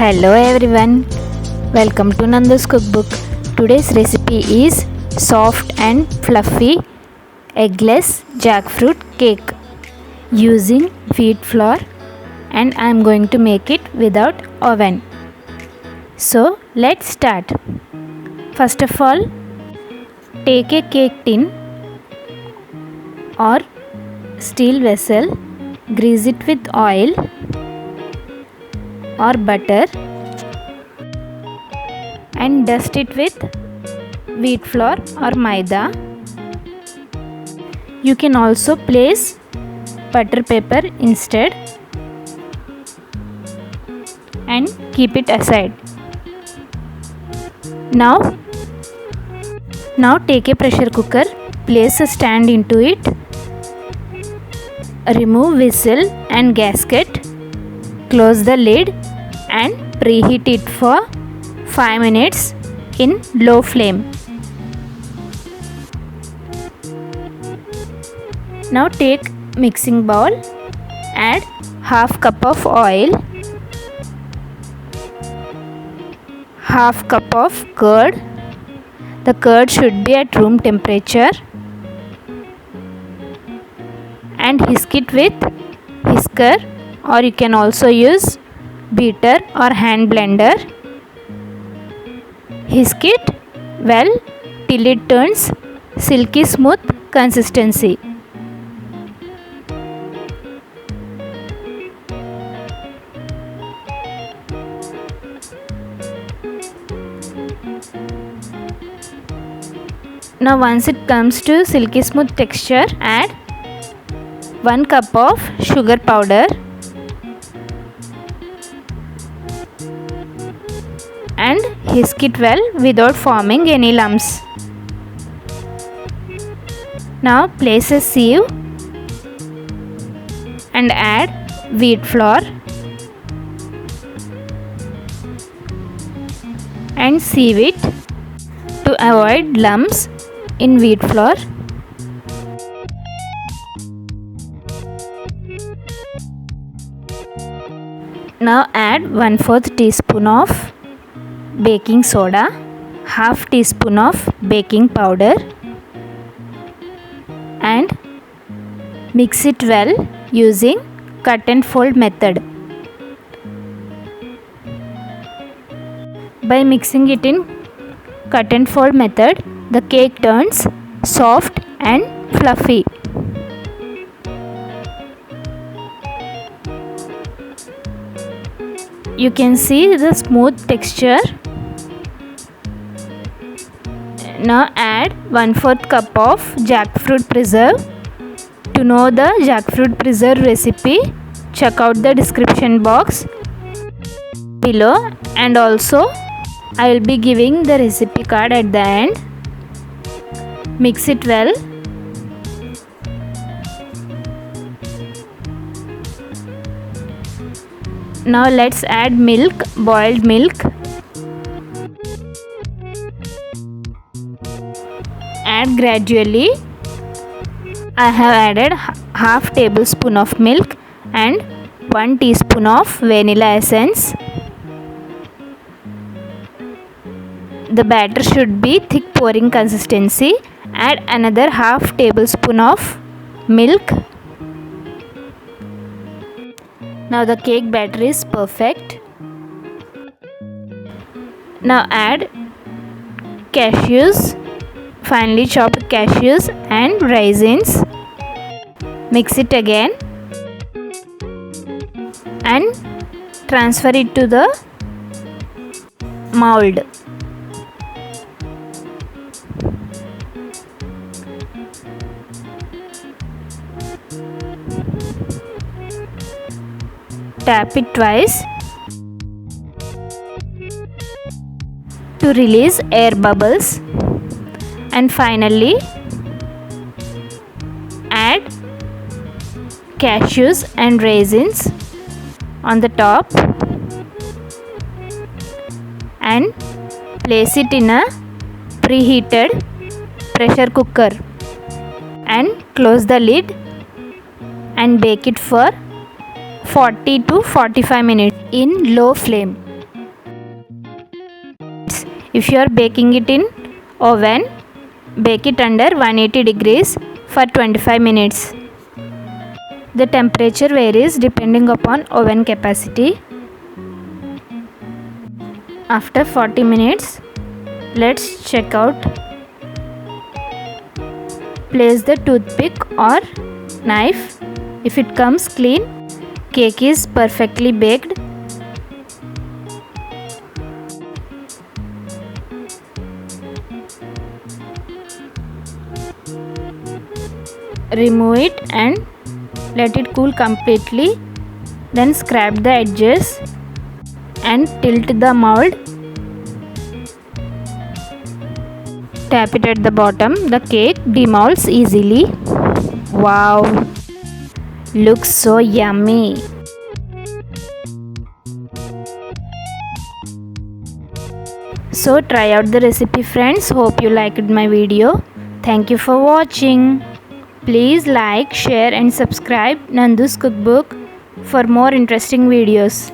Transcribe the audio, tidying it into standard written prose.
Hello everyone, welcome to Nandu's cookbook. Today's recipe is soft and fluffy eggless jackfruit cake using wheat flour, and I am going to make it without oven. So let's start. First of all, take a cake tin or steel vessel, grease it with oil or butter and dust it with wheat flour or maida. You can also place butter paper instead and keep it aside. Now take a pressure cooker, place a stand into it, remove whistle and gasket, close the lid and preheat it for 5 minutes in low flame. Now take mixing bowl, add half cup of oil, half cup of curd. The curd should be at room temperature, and whisk it with whisker, or you can also use beater or hand blender. Whisk it well till it turns silky smooth consistency. Now once it comes to silky smooth texture, add 1 cup of sugar powder and whisk it well without forming any lumps. Now place a sieve and add wheat flour and sieve it to avoid lumps in wheat flour. Now add 1/4 teaspoon of baking soda, half teaspoon of baking powder and mix it well using cut and fold method. By mixing it in cut and fold method, the cake turns soft and fluffy. You can see the smooth texture. Now add 1/4 cup of jackfruit preserve. To know the jackfruit preserve recipe, check out the description box below, and also I will be giving the recipe card at the end. Mix it well. Now let's add milk, boiled milk. Add gradually. I have added half tablespoon of milk and 1 teaspoon of vanilla essence. The batter should be thick pouring consistency. Add another half tablespoon of milk. Now the cake batter is perfect. Now add cashews, finely chopped cashews and raisins. Mix it again and transfer it to the mold. Tap it twice to release air bubbles, and finally add cashews and raisins on the top and place it in a preheated pressure cooker and close the lid and bake it for 40 to 45 minutes in low flame. If you are baking it in oven, bake it under 180 degrees for 25 minutes. The temperature varies depending upon oven capacity. After 40 minutes, let's check out. Place the toothpick or knife. If it comes clean, cake is perfectly baked. Remove it and let it cool completely. Then scrape the edges and tilt the mold. Tap it at the bottom. The cake demolds easily. Wow! Looks so yummy. So try out the recipe, friends. Hope you liked my video. Thank you for watching. Please like, share and subscribe Nandu's Cookbook for more interesting videos.